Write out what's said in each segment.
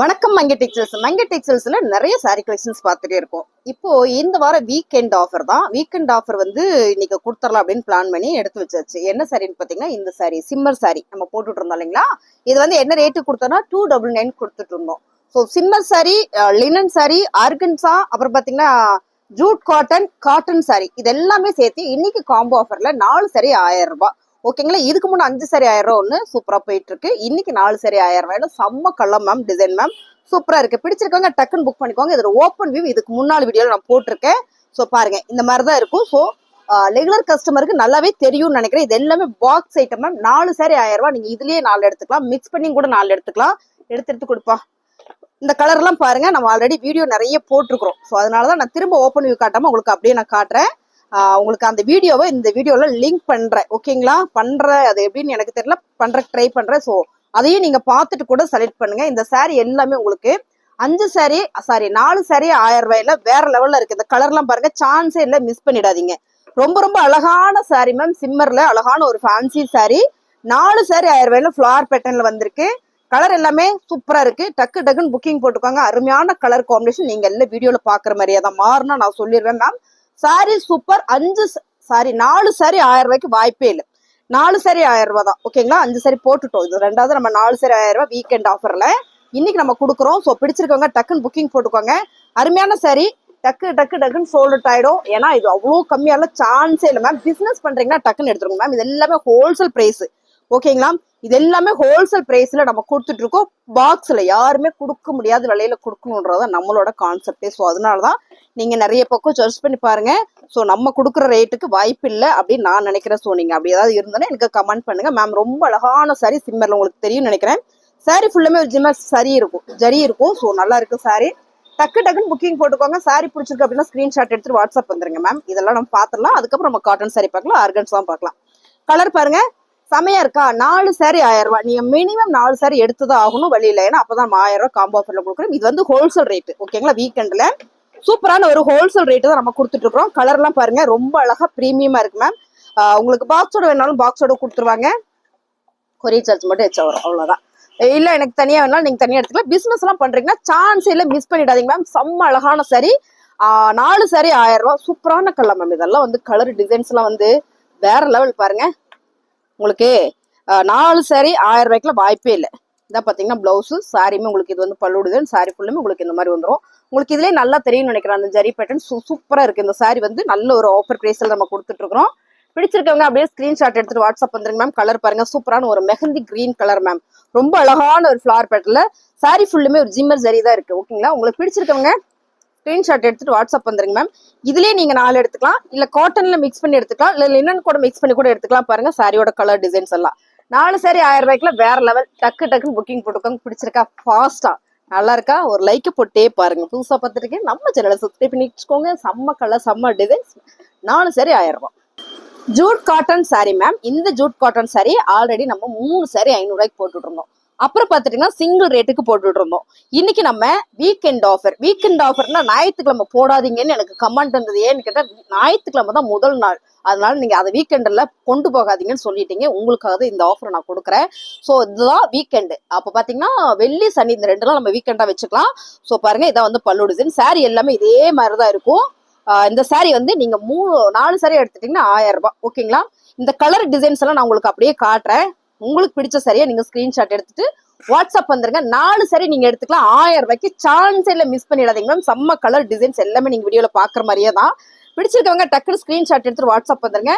வணக்கம் மங்கை டெக்ஸ்டைல்ஸ். மங்கை டெக்ஸ்டைல்ஸ்ல நிறைய sorry collections பார்த்துட்டே இருக்கோம். இப்போ இந்த வாரம் வீக்கெண்ட் ஆஃபர் தான். வீக்கெண்ட் ஆஃபர் வந்து இன்னைக்கு கொடுத்துடலாம் அப்படின்னு பிளான் பண்ணி எடுத்து வச்சாச்சு. என்ன சாரின்னு பார்த்தீங்கன்னா, இந்த சாரி சிம்மர் சாரி நம்ம போட்டுட்டு இருந்தோம் இல்லைங்களா. இது வந்து என்ன ரேட்டு கொடுத்தோம்னா 299 கொடுத்துட்டு இருந்தோம். So shimmer sari, linen sari, organza, அப்புறம் பார்த்தீங்கன்னா ஜூட் காட்டன் சாரி, இது எல்லாமே சேர்த்து இன்னைக்கு காம்போ ஆஃபர்ல 4 சாரி 1000 ரூபாய். ஓகேங்களா. இதுக்கு முன்னே 5 சாரி 1000 ரூபா ஒன்று சூப்பரா போயிட்டு இருக்கு. இன்னைக்கு 4 சாரி 1000 ரூபாயில செம்ம கலர் மேம், டிசைன் மேம், சூப்பரா இருக்கு. பிடிச்சிருக்கவங்க டக்குன்னு புக் பண்ணிக்கோங்க. இதோட ஓப்பன் வியூ இதுக்கு முன்னாள் வீடியோல நான் போட்டிருக்கேன். ஸோ பாருங்க, இந்த மாதிரி தான் இருக்கும். ஸோ ரெகுலர் கஸ்டமருக்கு நல்லாவே தெரியும்னு நினைக்கிறேன். இது எல்லாமே பாக்ஸ் ஐட்டம் மேம். 4 சாரி 1000 ரூபாய். நீங்க இதுலயே 4 எடுத்துக்கலாம், மிக்ஸ் பண்ணி கூட 4 எடுத்துக்கலாம். எடுத்து கொடுப்பா. இந்த கலர் எல்லாம் பாருங்க, நம்ம ஆல்ரெடி வீடியோ நிறைய போட்டிருக்கிறோம். ஸோ அதனாலதான் நான் திரும்ப ஓப்பன் வியூ காட்டாம உங்களுக்கு அப்படியே நான் காட்டுறேன். உங்களுக்கு அந்த வீடியோவை இந்த வீடியோல லிங்க் பண்றேன். ஓகேங்களா. அது எப்படின்னு எனக்கு தெரியல, ட்ரை பண்றேன். ஸோ அதையும் நீங்க பார்த்துட்டு கூட செலக்ட் பண்ணுங்க. இந்த சாரி எல்லாமே உங்களுக்கு 4 சாரி 1000 ரூபாயில வேற லெவல்ல இருக்கு. இந்த கலர்லாம் பாருங்க, சான்ஸே இல்லை, மிஸ் பண்ணிடாதீங்க. ரொம்ப ரொம்ப அழகான சாரி மேம். சிம்மர்ல அழகான ஒரு ஃபேன்சி சாரி. 4 சாரி 1000 ரூபாயில ஃபிளார் பேட்டர்ன்ல வந்திருக்கு. கலர் எல்லாமே சூப்பரா இருக்கு. டக்குன்னு புக்கிங் போட்டுக்கோங்க. அருமையான கலர் காம்பினேஷன். நீங்க எல்லாம் வீடியோல பாக்குற மாதிரியே தான். மாறினா நான் சொல்லிடுவேன் மேம். Sorry super. 4 சாரி 1000 ரூபாய்க்கு வாய்ப்பே இல்லை. 4 சாரி 1000 ரூபாய் தான். ஓகேங்களா. 5 சாரி போட்டுட்டோம். இது ரெண்டாவது நம்ம 4 சாரி 1000 ரூபாய் வீக்கெண்ட் ஆஃபர்ல இன்னைக்கு நம்ம கொடுக்குறோம். ஸோ பிடிச்சிருக்கவங்க டக்குன்னு புக்கிங் போட்டுக்கோங்க. அருமையான சாரி. டக்குன்னு சோல்ட் அவுட் ஆயிடும். ஏன்னா இது அவ்வளோ கம்மியான சான்ஸே இல்லை மேம். பிசினஸ் பண்றீங்கன்னா டக்குன்னு எடுத்துருங்க மேம். இது எல்லாமே ஹோல்சேல் பிரைஸ். ஓகேங்களா. இது எல்லாமே ஹோல்சேல் பிரைஸ்ல நம்ம கொடுத்துட்டு இருக்கோம். பாக்ஸ்ல யாருமே கொடுக்க முடியாத விலையில கொடுக்கணும்ன்றத நம்மளோட கான்செப்டே. ஸோ அதனாலதான் நீங்க நிறைய பக்கம் சர்ச் பண்ணி பாருங்க. ஸோ நம்ம கொடுக்குற ரேட்டுக்கு வாய்ப்பு இல்லை அப்படின்னு நான் நினைக்கிறேன். ஸோ நீங்க அப்படி ஏதாவது இருந்தாலும் எனக்கு கமெண்ட் பண்ணுங்க மேம். ரொம்ப அழகான சாரி சிம்மர்ல உங்களுக்கு தெரியும் நினைக்கிறேன். சாரி ஃபுல்லுமே ஒரு ஜிம்மர் ஜரி இருக்கும். ஸோ நல்லா இருக்கு சாரி. டக்குன்னு புக்கிங் போட்டுக்கோங்க. சாரி பிடிச்சிருக்கு அப்படின்னா ஸ்கிரீன்ஷாட் எடுத்துட்டு வாட்ஸ்அப் வந்துருங்க மேம். இதெல்லாம் நம்ம பார்த்துடலாம். அதுக்கப்புறம் நம்ம காட்டன் சாரி பார்க்கலாம், ஆர்கன்ஸ் தான் பார்க்கலாம். கலர் பாருங்க, செமையா இருக்கா. 4 சாரி 1000 ரூபாய். நீங்க மினிமம் 4 சாரி எடுத்துதான் ஆகணும் வழியில. ஏன்னா அப்பதான் 1000 ரூபாய் காம்போ ஆஃபர்ல கொடுக்குறோம். இது வந்து ஹோல்சேல் ரேட். ஓகேங்களா. வீக்கெண்ட்ல சூப்பரான ஒரு ஹோல்சேல் ரேட்டு தான் நம்ம கொடுத்துட்டு இருக்கோம். கலர் எல்லாம் பாருங்க, ரொம்ப அழகா பிரீமியமா இருக்கு மேம். உங்களுக்கு பாக்ஸோட வேணாலும் பாக்ஸோட கொடுத்துருவாங்க. கொரியர் சார்ஜ் மட்டும் எச்சா வரும், அவ்வளவுதான். இல்ல எனக்கு தனியா வேணாலும் நீங்க தனியா எடுத்துக்கலாம். பிசினஸ் எல்லாம் பண்றீங்கன்னா சான்ஸ் இல்ல, மிஸ் பண்ணிடாதீங்க மேம். செம்ம அழகான சாரி. 4 சாரி 1000 ரூபாய். சூப்பரான கலர் மேம். இதெல்லாம் வந்து கலர் டிசைன்ஸ் எல்லாம் வந்து வேற லெவல் பாருங்க. உங்களுக்கு 4 சாரி 1000 ரூபாய்க்குல வாய்ப்பே இல்லை. இதான் பாத்தீங்கன்னா பிளவுஸ். சாரியுமே உங்களுக்கு இது வந்து பல்லு டிசைன். சாரி ஃபுல்லுமே உங்களுக்கு இந்த மாதிரி வந்துடும். உங்களுக்கு இதுலயே நல்லா தெரியும் நினைக்கிறேன். அந்த ஜரி பேட்டர்ன் சூப்பரா இருக்கு. இந்த சாரி வந்து நல்ல ஒரு ஆஃபர் பிரைஸ்ல நம்ம கொடுத்துட்டு இருக்கிறோம். பிடிச்சிருக்கவங்க அப்படியே ஸ்கிரீன்ஷாட் எடுத்துட்டு வாட்ஸ்அப் வந்துருங்க மேம். கலர் பாருங்க, சூப்பரான ஒரு மெஹந்தி கிரீன் கலர் மேம். ரொம்ப அழகான ஒரு ஃபிளார் பேட்டர்ல சாரி ஃபுல்லுமே ஒரு ஜிம்மர் ஜரி தான் இருக்கு. ஓகேங்களா. உங்களுக்கு பிடிச்சிருக்கவங்க ஸ்கிரீன்ஷாட் எடுத்துட்டு வாட்ஸ்அப் வந்துருங்க மேம். இதுலயே நீங்க 4 எடுத்துக்கலாம், இல்ல காட்டன்ல மிக்ஸ் பண்ணி எடுத்துக்கலாம், இல்ல லினன் கூட மிக்ஸ் பண்ணி கூட எடுத்துக்கலாம். பாருங்க சாரியோட கலர் டிசைன்ஸ் எல்லாம். 4 சாரி 1000 ரூபாய்க்குல வேற லெவல். டக்குன்னு புக்கிங் போட்டுக்கோங்க. பிடிச்சிருக்கா, ஃபாஸ்டா நல்லா இருக்கா, ஒரு லைக் போட்டே பாருங்க. புதுசா பார்த்துட்டு நம்ம சேனலை சப்ஸ்கிரைப் பண்ணி வச்சுக்கோங்க. செம்ம கலர், செம்ம டிசைன்ஸ். 4 சாரி 1000 ரூபாய். Jude cotton sorry ma'am. இந்த ஜூட் காட்டன் சாரி ஆல்ரெடி நம்ம 3 சாரி 500 ரூபாய்க்கு போட்டுட்டு இருந்தோம். அப்புறம் பாத்துட்டீங்கன்னா சிங்கிள் ரேட்டுக்கு போட்டுட்டு இருந்தோம். இன்னைக்கு நம்ம வீக்கெண்ட் ஆஃபர்னா ஞாயிற்றுக்கிழமை போடாதீங்கன்னு எனக்கு கமெண்ட் வந்தது. ஏன்னு கேட்டா ஞாயிற்றுக்கிழமை தான் முதல் நாள். அதனால நீங்க அதை வீக்கெண்ட்ல கொண்டு போகாதீங்கன்னு சொல்லிட்டீங்க. உங்களுக்காக இந்த ஆஃபர் நான் கொடுக்குறேன். ஸோ இதுதான் வீக்கெண்டு. அப்ப பாத்தீங்கன்னா வெள்ளி சனி இந்த 2 நாள் நம்ம வீக்கெண்டா வச்சுக்கலாம். ஸோ பாருங்க, இதான் வந்து பல்லு டிசைன். சாரி எல்லாமே இதே மாதிரிதான் இருக்கும். இந்த சாரி வந்து நீங்க 4 சாரி எடுத்துட்டீங்கன்னா 1000 ரூபாய். ஓகேங்களா. இந்த கலர் டிசைன்ஸ் எல்லாம் நான் உங்களுக்கு அப்படியே காட்டுறேன். உங்களுக்கு பிடிச்ச சாரியா நீங்க ஸ்கிரீன்ஷாட் எடுத்துட்டு வாட்ஸ்அப் வந்துருங்க. 4 சாரி நீங்க எடுத்துக்கலாம் 1000 ரூபாய்க்கு. சான்ஸ் இல்ல, மிஸ் பண்ணிடாதீங்க மேம். செம்ம கலர் டிசைன்ஸ் எல்லாமே நீங்க வீடியோல பாக்குற மாதிரியே தான். பிடிச்சிருக்கவங்க டக்குனு ஸ்கிரீன்ஷாட் எடுத்துட்டு வாட்ஸ்அப் வந்துருங்க.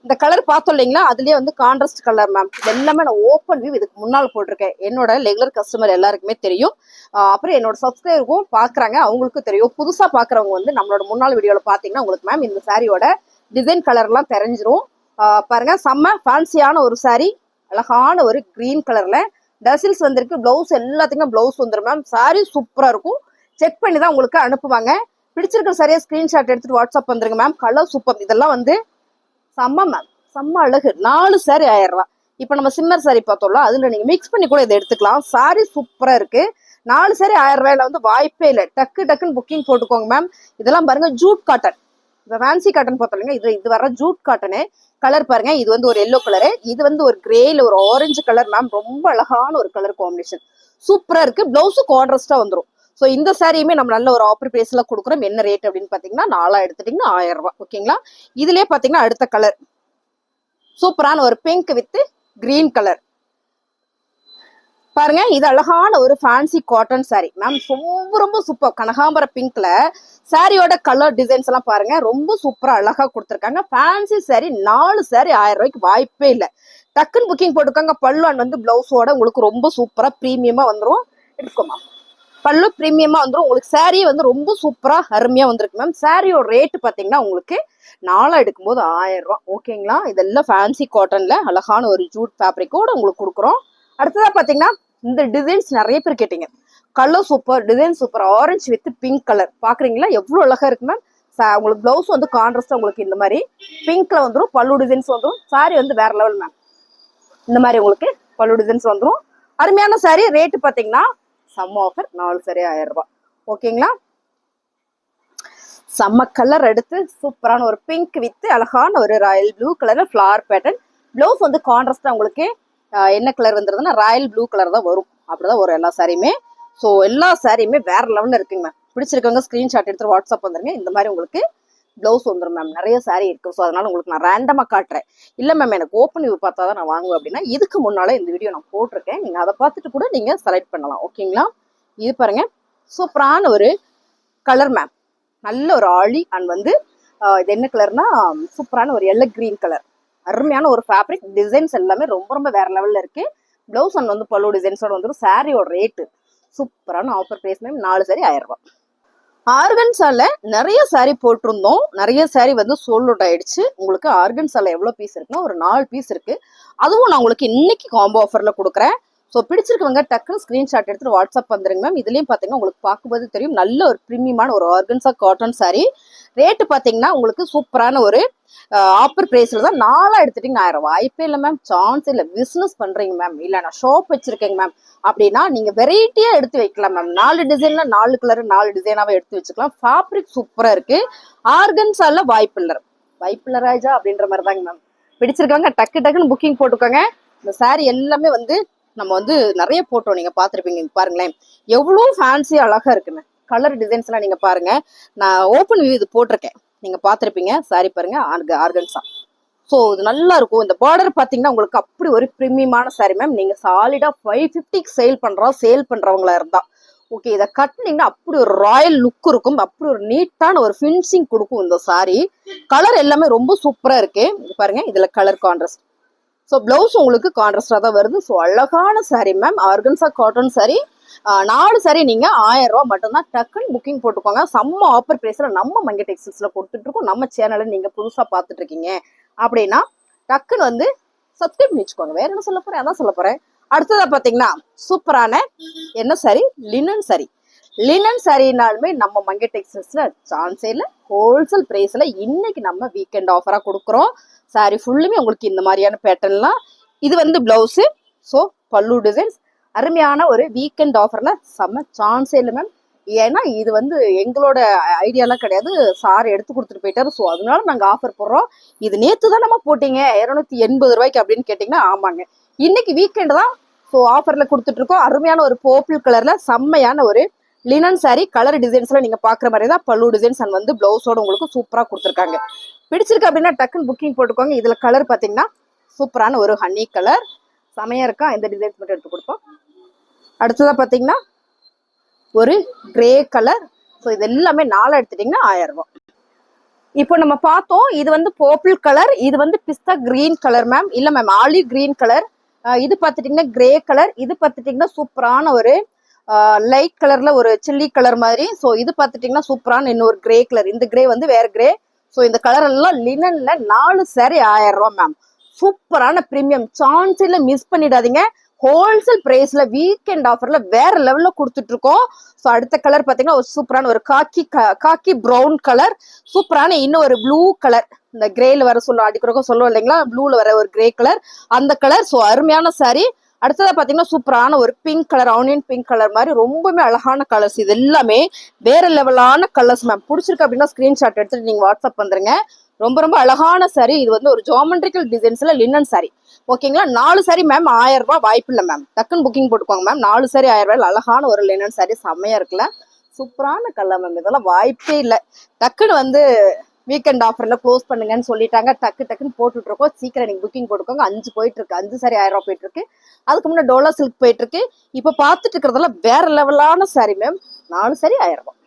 இந்த கலர் பார்த்தோம் இல்லைங்களா, அதுலயே வந்து கான்ட்ராஸ்ட் கலர் மேம். இது எல்லாமே நான் ஓப்பன் வியூ இதுக்கு முன்னால் போட்டிருக்கேன். என்னோட ரெகுலர் கஸ்டமர் எல்லாருக்குமே தெரியும். அப்புறம் என்னோட சப்ஸ்கிரைபருக்கும் பாக்குறாங்க, அவங்களுக்கும் தெரியும். புதுசா பாக்குறவங்க வந்து நம்மளோட முன்னாள் வீடியோல பாத்தீங்கன்னா உங்களுக்கு மேம் இந்த சாரியோட டிசைன் கலர் எல்லாம் தெரிஞ்சிரும். பாருங்க, செம்ம ஃபேன்சியான ஒரு சாரி. அழகான ஒரு கிரீன் கலர்ல டசில்ஸ் வந்திருக்கு. பிளவுஸ் எல்லாத்துக்கும் பிளவுஸ் வந்துடும் மேம். சாரி சூப்பரா இருக்கும். செக் பண்ணி தான் உங்களுக்கு அனுப்புவாங்க. பிடிச்சிருக்கிற சாரியா ஸ்கிரீன்ஷாட் எடுத்துட்டு வாட்ஸ்அப் வந்துருங்க மேம். Colour super. இதெல்லாம் வந்து செம்ம மேம், செம்ம அழகு. 4 சாரி 1000 ரூபாய். இப்ப நம்ம சிம்மர் சாரி பார்த்தோம்ல, அதுல நீங்க மிக்ஸ் பண்ணி கூட இதை எடுத்துக்கலாம். சாரி சூப்பரா இருக்கு. 4 சாரி 1000 ரூபாயில வந்து வாய்ப்பே இல்லை. டக்குன்னு புக்கிங் போட்டுக்கோங்க மேம். இதெல்லாம் பாருங்க ஜூட் காட்டன். இந்த ஃபேன்சி காட்டன் பார்த்தோம், இது வர ஜூட் காட்டனு. கலர் பாருங்க, இது வந்து ஒரு எல்லோ கலரு, இது வந்து ஒரு கிரேல ஒரு ஆரஞ்சு கலர் மேம். ரொம்ப அழகான ஒரு கலர் காம்பினேஷன். சூப்பரா இருக்கு. பிளவுஸும் கான்ட்ராஸ்டா வந்துடும். ஸோ இந்த சாரியுமே நம்ம நல்ல ஒரு ஆஃபர் பிரைஸ்ல கொடுக்குறோம். என்ன ரேட் அப்படின்னு பாத்தீங்கன்னா 4 எடுத்துட்டீங்கன்னா 1000 ரூபாய். ஓகேங்களா? இதுலயே பாத்தீங்கன்னா அடுத்த கலர் சூப்பரான ஒரு பிங்க் வித் கிரீன் கலர் பாருங்க. இது அழகான ஒரு ஃபேன்சி காட்டன் சாரி மேம். ரொம்ப ரொம்ப சூப்பர். கனகாம்பர பிங்க்ல சாரியோட கலர் டிசைன்ஸ் எல்லாம் பாருங்க, ரொம்ப சூப்பரா அழகா கொடுத்துருக்காங்க. ஃபேன்சி சாரி 4 சாரி 1000 ரூபாய்க்கு வாய்ப்பே இல்லை. டக்குன்னு புக்கிங் போட்டுக்காங்க. பல்லுவான் வந்து பிளவுஸோட உங்களுக்கு ரொம்ப சூப்பரா பிரீமியமா வந்துடும். எடுத்துக்கோமா, பல்லு பிரீமியமா வந்துடும். உங்களுக்கு சாரி வந்து ரொம்ப சூப்பரா அருமையா வந்திருக்கு மேம். சாரியோட ரேட்டு பாத்தீங்கன்னா உங்களுக்கு 4 எடுக்கும்போது 1000 ரூபாய். ஓகேங்களா? இதெல்லாம் ஃபேன்சி காட்டன்ல அழகான ஒரு ஜூட் ஃபேப்ரிக்கோட உங்களுக்கு கொடுக்குறோம். அடுத்ததா பாத்தீங்கன்னா இந்த டிசைன்ஸ் நிறைய பேர் கேட்டீங்க. Colour super, design super. Orange with pink colour பாக்குறீங்களா? எவ்வளவு அழகா இருக்கு மேம். உங்களுக்கு பிளவுஸ் வந்து கான்ட்ராஸ்டா உங்களுக்கு இந்த மாதிரி பிங்க்ல வந்துடும். பல்லு டிசைன்ஸ் வந்துடும். சாரி வந்து வேற லெவல் மேம். இந்த மாதிரி உங்களுக்கு பல்லு டிசைன்ஸ் வந்துடும். அருமையான சாரி. ரேட்டு பாத்தீங்கன்னா செம்ம ஆஃபர். 4 சாரி 1000 ரூபாய். ஓகேங்களா? செம்ம கலர் எடுத்து சூப்பரான ஒரு பிங்க் வித் அழகான ஒரு ராயல் ப்ளூ கலர்ல ஃபிளவர் பேட்டர்ன். பிளவுஸ் வந்து கான்ட்ராஸ்டா உங்களுக்கு என்ன கலர் வந்துருதுன்னா ராயல் ப்ளூ கலர் தான் வரும். அப்படிதான் வரும் எல்லா சாரியுமே. ஸோ எல்லா சாரியுமே வேற லெவல்ல இருக்குங்க மேம். பிடிச்சிருக்கவங்க ஸ்கிரீன்ஷாட் எடுத்து வாட்ஸ்அப் வந்துருங்க. இந்த மாதிரி உங்களுக்கு பிளவுஸ் வந்துடும் மேம். நிறைய சாரி இருக்கு. ஸோ அதனால உங்களுக்கு நான் ரேண்டமா காட்டுறேன். இல்ல மேம் எனக்கு ஓப்பன் வியூ பார்த்தா தான் நான் வாங்குவேன் அப்படின்னா இதுக்கு முன்னால இந்த வீடியோ நான் போட்டிருக்கேன். நீங்க அதை பார்த்துட்டு கூட நீங்க செலக்ட் பண்ணலாம். ஓகேங்களா? இது பாருங்க, சூப்பரான ஒரு கலர் மேம். நல்ல ஒரு ஆழி அண்ட் வந்து இது என்ன கலர்னா சூப்பரான ஒரு எல்லோ கிரீன் கலர். அருமையான ஒரு ஃபேப்ரிக். டிசைன்ஸ் எல்லாமே ரொம்ப ரொம்ப வேற லெவல்ல இருக்கு. பிளவுஸ் அண்ட் வந்து பல்லு டிசைன்ஸோட வந்துடும். சாரியோட ரேட்டு சூப்பரான ஆஃபர் பிரைஸ் மேம். 4 சாரி 1000 ரூபாய். ஆர்கன்ஸால நிறைய சாரி போட்டிருந்தோம். நிறைய சாரி வந்து சோல்ட் அவுட் ஆயிடுச்சு. உங்களுக்கு ஆர்கன்ஸால எவ்வளவு பீஸ் இருக்குன்னா ஒரு 4 பீஸ் இருக்கு. அதுவும் நான் உங்களுக்கு இன்னைக்கு காம்போ ஆஃபர்ல கொடுக்குறேன். ஸோ பிடிச்சிருக்கவங்க டக்குன்னு ஸ்கிரீன்ஷாட் எடுத்துட்டு வாட்ஸ்அப் வந்துருங்க மேம். இதுலயும் பாத்தீங்கன்னா உங்களுக்கு பார்க்கும்போது தெரியும் நல்ல ஒரு பிரீமியமான ஒரு ஆர்கன்ஸா காட்டன் சாரி. ரேட்டு பாத்தீங்கன்னா உங்களுக்கு சூப்பரான ஒரு ஆஃபர் பிரைஸ்ல தான் 4 எடுத்துட்டீங்க 1000. வாய்ப்பே இல்லை மேம். சான்ஸ் இல்லை. பிசினஸ் பண்றீங்க மேம், இல்ல நான் ஷாப் வச்சிருக்கேங்க மேம் அப்படின்னா நீங்க வெரைட்டியா எடுத்து வைக்கலாம் மேம். 4 டிசைன்ல 4 கலர் 4 டிசைனாவே எடுத்து வச்சுக்கலாம். ஃபேப்ரிக் சூப்பரா இருக்கு. ஆர்கன்ஸால வாய்ப்பில்லை ராஜா அப்படின்ற மாதிரி தாங்க மேம். பிடிச்சிருக்காங்க டக்குன்னு புக்கிங் போட்டுக்கோங்க. இந்த சாரி எல்லாமே வந்து நம்ம வந்து நிறைய போட்டோம். நீங்க பாத்திருப்பீங்க. பாருங்களேன் எவ்வளவு ஃபேன்சி அழகா இருக்குன்னு. கலர் டிசைன்ஸ் எல்லாம் நீங்க பாருங்க. நான் ஓப்பன் வியூ இது போட்டிருக்கேன். நீங்க பாத்திருப்பீங்க. சாரி பாருங்க, ஆர்கன்ஸா. ஸோ இது நல்லா இருக்கும். இந்த பார்டர் பாத்தீங்கன்னா உங்களுக்கு அப்படி ஒரு பிரீமியமான சாரி மேம். நீங்க சாலிடா 550 சேல் பண்றவங்களா இருந்தா ஓகே, இதை கட்டினீங்கன்னா அப்படி ஒரு ராயல் லுக் இருக்கும். அப்படி ஒரு நீட்டான ஒரு ஃபினிஷிங் கொடுக்கும் இந்த சாரி. கலர் எல்லாமே ரொம்ப சூப்பரா இருக்கு. பாருங்க இதுல கலர் கான்ட்ராஸ்ட். ஸோ பிளவுஸ் உங்களுக்கு கான்ட்ராஸ்டா தான் வருது. ஸோ அழகான sorry ma'am. Organza cotton sorry. 4 sorry நீங்க 1000 ரூபாய் மட்டும்தான். டக்குன்னு புக்கிங் போட்டுக்கோங்க. செம்ம ஆஃபர் பிரைஸ்ல நம்ம மங்கை டெக்ஸ்டைல்ஸ்ல கொடுத்துட்டு இருக்கோம். நம்ம சேனலை நீங்க புதுசா பாத்துட்டு இருக்கீங்க அப்படின்னா டக்குன்னு வந்து சப்ஸ்கிரைப் பண்ணி வச்சுக்கோங்க. வேற என்ன சொல்ல போறேன், அதான் சொல்ல போறேன். அடுத்ததா பாத்தீங்கன்னா சூப்பரான என்ன சாரி, லினன் சாரி. லினன் சாரினாலுமே நம்ம மங்கை டெக்ஸ்டைல்ஸ்ல சான்ஸே இல்லை. ஹோல்சேல் பிரைஸ்ல இன்னைக்கு நம்ம வீக்கெண்ட் ஆஃபரா கொடுக்குறோம். சாரி ஃபுல்லுமே உங்களுக்கு இந்த மாதிரியான பேட்டர்ன்லாம். இது வந்து பிளவுஸ். ஸோ பல்லு டிசைன்ஸ். அருமையான ஒரு வீக்கெண்ட் ஆஃபர்ல செம்ம சான்ஸே இல்லை மேம். ஏன்னா இது வந்து எங்களோட ஐடியாலாம் கிடையாது. சார் எடுத்து கொடுத்துட்டு போயிட்டாரு. ஸோ அதனால நாங்கள் ஆஃபர் போடுறோம். இது நேற்று தான் நம்ம போட்டீங்க 280 ரூபாய்க்கு அப்படின்னு கேட்டிங்கன்னா ஆமாங்க, இன்னைக்கு வீக்கெண்ட் தான். ஸோ ஆஃபர்ல கொடுத்துட்டு இருக்கோம். அருமையான ஒரு பர்பிள் கலர்ல செம்மையான ஒரு லினன் சாரி. கலர் டிசைன்ஸ்ல நீங்க பாக்குற மாதிரி தான் பல்லு டிசைன்ஸ் அண்ட் வந்து பிளவுஸோட உங்களுக்கு சூப்பரா கொடுத்துருக்காங்க. பிடிச்சிருக்கு அப்படின்னா டக்குன்னு புக்கிங் போட்டுக்கோங்க. இதுல கலர் பாத்தீங்கன்னா சூப்பரான ஒரு ஹனி கலர் செமையா இருக்கா. இந்த டிசைன்ஸ் மட்டும் எடுத்து கொடுப்போம். அடுத்ததா பாத்தீங்கன்னா ஒரு கிரே கலர். ஸோ இது எல்லாமே 4 எடுத்துட்டீங்கன்னா 1000 ரூபாய். இப்போ நம்ம பார்த்தோம் இது வந்து பர்பிள் கலர், இது வந்து பிஸ்தா கிரீன் கலர் மேம். இல்ல மேம் ஆலிவ் கிரீன் கலர். இது பார்த்துட்டீங்கன்னா கிரே கலர். இது பார்த்துட்டீங்கன்னா சூப்பரான ஒரு லைட் கலர்ல ஒரு சில்லி கலர் மாதிரி. ஸோ இது பார்த்துட்டீங்கன்னா சூப்பரான இன்னொரு கிரே கலர். இந்த கிரே வந்து வேற கிரே. ஸோ இந்த கலர் எல்லாம் லினன்ல 4 சாரி 1000 ரூபாய் மேம். சூப்பரான பிரீமியம். சான்ஸ்ல மிஸ் பண்ணிடாதீங்க. ஹோல்சேல் பிரைஸ்ல வீக்கெண்ட் ஆஃபர்ல வேற லெவல்ல கொடுத்துட்டு இருக்கோம். ஸோ அடுத்த கலர் பாத்தீங்கன்னா ஒரு சூப்பரான ஒரு காக்கி ப்ரௌன் கலர். சூப்பரான இன்னும் ஒரு ப்ளூ கலர். இந்த கிரேல வர அடிக்கிறோம் சொல்லுவோம் இல்லைங்களா, ப்ளூல வர ஒரு கிரே கலர் அந்த கலர். ஸோ அருமையான சாரி. அடுத்ததா பாத்தீங்கன்னா சூப்பரான ஒரு pink colour, onion pink colour மாதிரி ரொம்பவே அழகான கலர்ஸ். இது எல்லாமே வேற லெவலான கலர்ஸ் மேம். பிடிச்சிருக்கு அப்படின்னா ஸ்கிரீன்ஷாட் எடுத்துட்டு நீங்க வாட்ஸ்அப் வந்துருங்க. ரொம்ப ரொம்ப அழகான சாரி. இது வந்து ஒரு ஜாமெண்ட்ரிக்கல் டிசைன்ஸ்ல லினன் சாரி. ஓகேங்களா. 4 சாரி மேம் 1000 ரூபாய் வாய்ப்பு இல்லை மேம். டக்குன்னு புக்கிங் போட்டுக்கோங்க மேம். 4 சாரி 1000 ரூபாய். அழகான ஒரு லினன் சாரி, செம்மையா இருக்குல்ல, சூப்பரான கலர் மேம். இதெல்லாம் வாய்ப்பே இல்லை. டக்குன்னு வந்து வீக்கெண்ட் ஆஃபர்ல க்ளோஸ் பண்ணுங்கன்னு சொல்லிட்டாங்க. டக்குன்னு போட்டுட்டு இருக்கோம். சீக்கிரம் நீங்க புக்கிங் போட்டுக்கோங்க. 5 போயிட்டு இருக்கு. 5 சாரி 1000 ரூபாய் போயிட்டு இருக்கு. அதுக்கு முன்னாடி டோலா சில்க் போயிட்டு இருக்கு. இப்ப பாத்துட்டு இருக்கிறதெல்லாம் வேற லெவலான சாரி மேம். 4 சாரி 1000 ரூபாய்.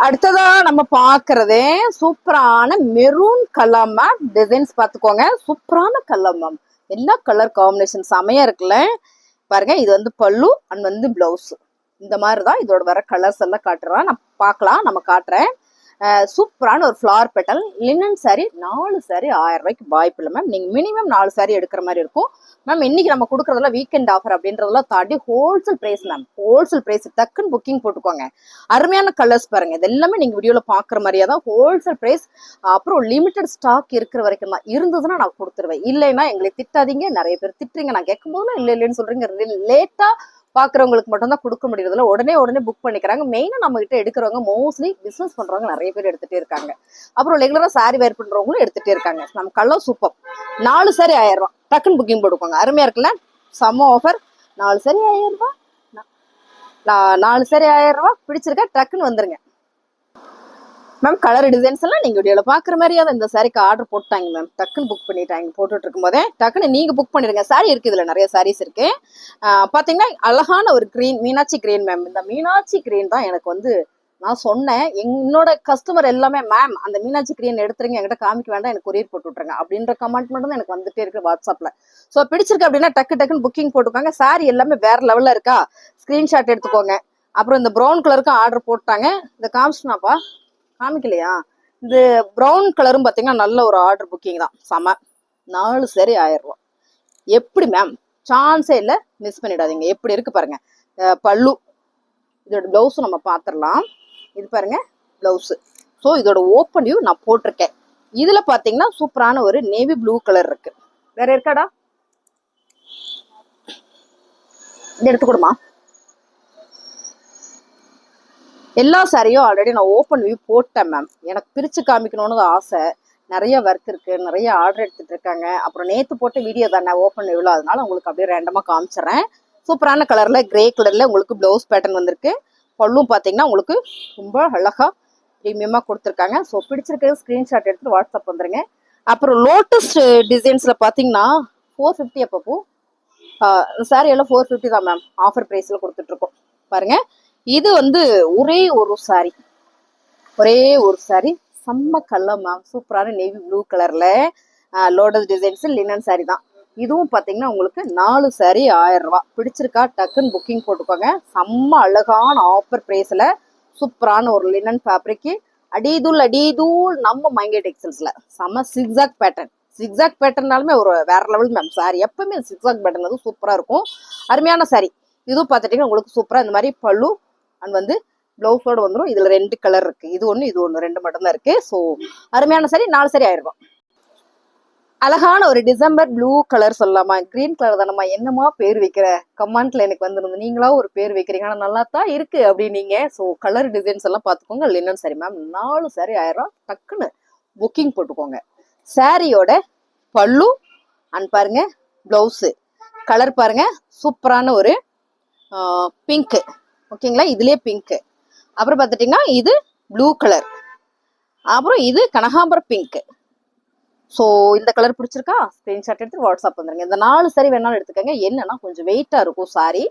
அடுத்ததா நம்ம பாக்குறதே சூப்பரான மெரூன் கலர் மேம். டிசைன்ஸ் பாத்துக்கோங்க. சூப்பரான கலர் மேம். எல்லா கலர் காம்பினேஷன் செமையா இருக்குல்ல பாருங்க. இது வந்து பல்லு அண்ட் வந்து பிளவுஸ். இந்த மாதிரிதான் இதோட வர கலர்ஸ் எல்லாம் காட்டுறேன். நான் பார்க்கலாம், நம்ம காட்டுறேன். சூப்பரான ஒரு flower petal linen sorry. 4 sorry 1000 ரூபாய்க்கு வாய்ப்பு இல்லை மேம். நீங்க மினிமம் 4 சாரி எடுக்கிற மாதிரி இருக்கும் மேம். இன்னைக்கு நம்ம கொடுக்கறதுல வீக்கெண்ட் ஆஃபர் அப்படின்றதெல்லாம் தாண்டி wholesale price ma'am. Wholesale price. டக்குன்னு புக்கிங் போட்டுக்கோங்க. அருமையான கலர்ஸ் பாருங்க. இது எல்லாமே நீங்க வீடியோல பாக்குற மாதிரியா தான் ஹோல்சேல் பிரைஸ். அப்புறம் லிமிடெட் ஸ்டாக் இருக்கிற வரைக்கும் தான். இருந்ததுன்னா நான் கொடுத்துருவேன். இல்லைன்னா எங்களை திட்டாதீங்க. நிறைய பேர் திட்டுறீங்க. நான் கேட்கும் போதுலாம் இல்லைன்னு சொல்றீங்க. லேட்டா பாக்குறவங்களுக்கு மட்டும் தான் கொடுக்க முடியறதுல. உடனே புக் பண்ணிக்கிறாங்க. மெயினா நம்ம கிட்ட எடுக்கிறவங்க மோஸ்ட்லி பிசினஸ் பண்றவங்க நிறைய பேர் எடுத்துட்டே இருக்காங்க. அப்புறம் ரெகுலரா சாரி வேர் பண்றவங்களும் எடுத்துட்டே இருக்காங்க. நம்ம கலர் சூப்பர். 4 சாரி 1000 ரூபாய். டக்குன்னு புக்கிங் போட்டுக்கோங்க. அருமையா இருக்குல்ல, செம்ம ஆஃபர். 4 சாரி 1000 ரூபாய். 4 சாரி 1000 ரூபாய். பிடிச்சிருக்கா டக்குன்னு வந்துருங்க மேம். கலர் டிசைன்ஸ் எல்லாம் நீங்க வீடியோல பாக்குற மாதிரியா தான். இந்த சாரிக்கு ஆர்டர் போட்டாங்க மேம். டக்குன்னு புக் பண்ணிட்டாங்க. போட்டுட்டு இருக்கும் போதே டக்குன்னு நீங்க புக் பண்ணிடுங்க. சாரி இருக்கு, இதுல நிறைய சாரீஸ் இருக்கு. பாத்தீங்கன்னா அழகான ஒரு கிரீன், மீனாட்சி கிரீன் மேம். இந்த மீனாட்சி கிரீன் தான் எனக்கு வந்து நான் சொன்னேன். என்னோட கஸ்டமர் எல்லாமே மேம் அந்த மீனாட்சி கிரீன் எடுத்துருங்க, என்கிட்ட காமிக்க வேண்டாம், எனக்கு கொரியர் போட்டு விட்டுருங்க அப்படின்ற கமெண்ட் மட்டும் தான் எனக்கு வந்துட்டே இருக்கு வாட்ஸ்அப்ல. ஸோ பிடிச்சிருக்கு அப்படின்னா டக்குன்னு புக்கிங் போட்டுக்கோங்க. சாரி எல்லாமே வேற லெவல்ல இருக்கா, ஸ்கிரீன்ஷாட் எடுத்துக்கோங்க. அப்புறம் இந்த ப்ரௌன் கலருக்கும் ஆர்டர் போட்டாங்க. இந்த காமிச்சுனாப்பா காமிக்கலையா? இந்த ப்ரௌன் கலரும் பாத்தீங்கன்னா நல்ல ஒரு ஆர்டர் புக்கிங் தான். செம. 4 சாரி 1000 ரூபாய். எப்படி மேம்? சான்ஸே இல்லை. மிஸ் பண்ணிடாதீங்க. எப்படி இருக்கு பாருங்க. பல்லு. இதோட பிளவுஸும் நம்ம பாத்திரலாம். இது பாருங்க பிளவுஸ். ஸோ இதோட ஓப்பன் வியூ நான் போட்டிருக்கேன். இதுல பாத்தீங்கன்னா சூப்பரான ஒரு நேவி ப்ளூ கலர் இருக்கு. வேற இருக்காடா? இது எடுத்து கொடுமா. எல்லா சாரியும் ஆல்ரெடி நான் ஓப்பன் வியூ போட்டேன் மேம். எனக்கு பிரிச்சு காமிக்கணும்னு ஆசை. நிறைய ஒர்க் இருக்கு, நிறைய ஆர்டர் எடுத்துட்டு இருக்காங்க. அப்புறம் நேத்து போட்ட வீடியோ தானே ஓப்பன் வியூல, அதனால உங்களுக்கு அப்படியே ரேண்டமா காமிச்சிடறேன். சூப்பரான கலர்ல கிரே கலர்ல உங்களுக்கு பிளவுஸ் பேட்டர்ன் வந்திருக்கு. பல்லும் பாத்தீங்கன்னா உங்களுக்கு ரொம்ப அழகா ப்ரீமியமா கொடுத்துருக்காங்க. ஸோ பிடிச்சிருக்கிறது ஸ்கிரீன்ஷாட் எடுத்து வாட்ஸ்அப் வந்துருங்க. அப்புறம் லோட்டஸ் டிசைன்ஸ்ல பாத்தீங்கன்னா 450 அப்பப்போ சாரி எல்லாம் 450 தான் மேம். ஆஃபர் பிரைஸ்ல கொடுத்துட்டு இருக்கோம் பாருங்க. இது வந்து ஒரே ஒரு சாரி செம்ம கலர் மேம். சூப்பரான நேவி ப்ளூ கலர்ல லோட்டஸ் டிசைன்ஸ் லினன் சாரி தான். இதுவும் பாத்தீங்கன்னா உங்களுக்கு 4 சாரி 1000 ரூபாய். பிடிச்சிருக்கா டக்குன்னு புக்கிங் போட்டுக்கோங்க. செம்ம அழகான ஆஃபர் பிரைஸ்ல சூப்பரான ஒரு லினன் ஃபேப்ரிக். அடிதூள் நம்ம மைங்கே டெக்ஸ்டைல்ஸ்ல செம்ம சிக்ஸாக் பேட்டர்னாலுமே ஒரு வேற லெவல் மேம். சாரி எப்பவுமே சிக்ஸாக் பேட்டர்ன் வந்து சூப்பரா இருக்கும். அருமையான சாரி. இதுவும் பாத்துட்டீங்கன்னா உங்களுக்கு சூப்பரா இந்த மாதிரி பல்லு அண்ட் வந்து பிளவுஸோட வந்துடும். இதுல 2 கலர் இருக்கு. இது ஒண்ணு 2 மட்டும் தான் இருக்கு. ஸோ அருமையான சாரி. 4 சாரி 1000 ரூபாய். அழகான ஒரு டிசம்பர் ப்ளூ கலர் சொல்லலாமா, கிரீன் கலர் தானம்மா, என்னமா பேர் வைக்கிற கமெண்ட்ல எனக்கு வந்துருந்து. நீங்களா ஒரு பேர் வைக்கிறீங்க, ஆனா நல்லா தான் இருக்கு அப்படின்னீங்க. ஸோ கலர் டிசைன்ஸ் எல்லாம் பாத்துக்கோங்க. Linen sorry ma'am. 4 சாரி 1000 ரூபாய். டக்குன்னு புக்கிங் போட்டுக்கோங்க. சாரியோட பல்லு அண்ட் பாருங்க பிளவுஸ் கலர் பாருங்க. சூப்பரான ஒரு பிங்க். ஓகேங்களா, இதுலயே பிங்க். அப்புறம் பாத்துட்டீங்கன்னா இது ப்ளூ கலர். அப்புறம் இது கனகாம்பரம் பிங்க். ஸோ இந்த கலர் பிடிச்சிருக்கா ஸ்கிரீன்ஷாட் எடுத்து வாட்ஸ்அப் வந்துருங்க. இந்த 4 சாரி வேணாலும் எடுத்துக்கோங்க. என்னன்னா கொஞ்சம் வெயிட்டா இருக்கும் சாரி.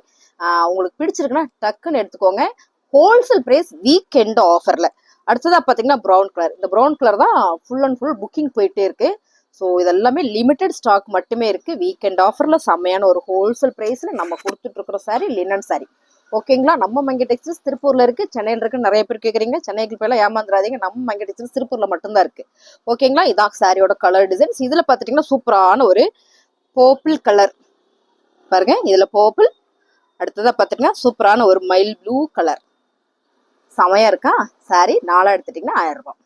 உங்களுக்கு பிடிச்சிருக்குன்னா டக்குன்னு எடுத்துக்கோங்க. ஹோல்சேல் பிரைஸ் வீக்கெண்ட் ஆஃபர்ல. அடுத்ததா பாத்தீங்கன்னா ப்ரௌன் கலர். இந்த ப்ரௌன் கலர் தான் ஃபுல் அண்ட் ஃபுல் புக்கிங் போயிட்டே இருக்கு. ஸோ இதெல்லாமே லிமிடெட் ஸ்டாக் மட்டுமே இருக்கு. வீக்கெண்ட் ஆஃபர்ல செம்மையான ஒரு ஹோல்சேல் பிரைஸ்ல நம்ம கொடுத்துட்டு இருக்கிற சாரி லினன் சாரி. ஓகேங்களா. நம்ம மைங்கே டெக்ஸ்டைல்ஸ் திருப்பூர்ல இருக்கு, சென்னையில இருக்கு. நிறைய பேர் கேக்குறீங்க. சென்னைக்கு போய் ஏமாந்துடாதீங்க. நம்ம மைங்கே டெக்ஸ்டைல்ஸ் திருப்பூர்ல மட்டும்தான் இருக்கு. ஓகேங்களா. இதான் சாரியோட கலர் டிசைன்ஸ். இதுல பாத்துட்டீங்கன்னா சூப்பரான ஒரு பர்பிள் கலர் பாருங்க. இதுல பர்பிள். அடுத்ததா பாத்துட்டீங்கன்னா சூப்பரான ஒரு மைல் ப்ளூ கலர். செமையா இருக்கா சாரி. 4 எடுத்துட்டீங்கன்னா 1000 ரூபாய்.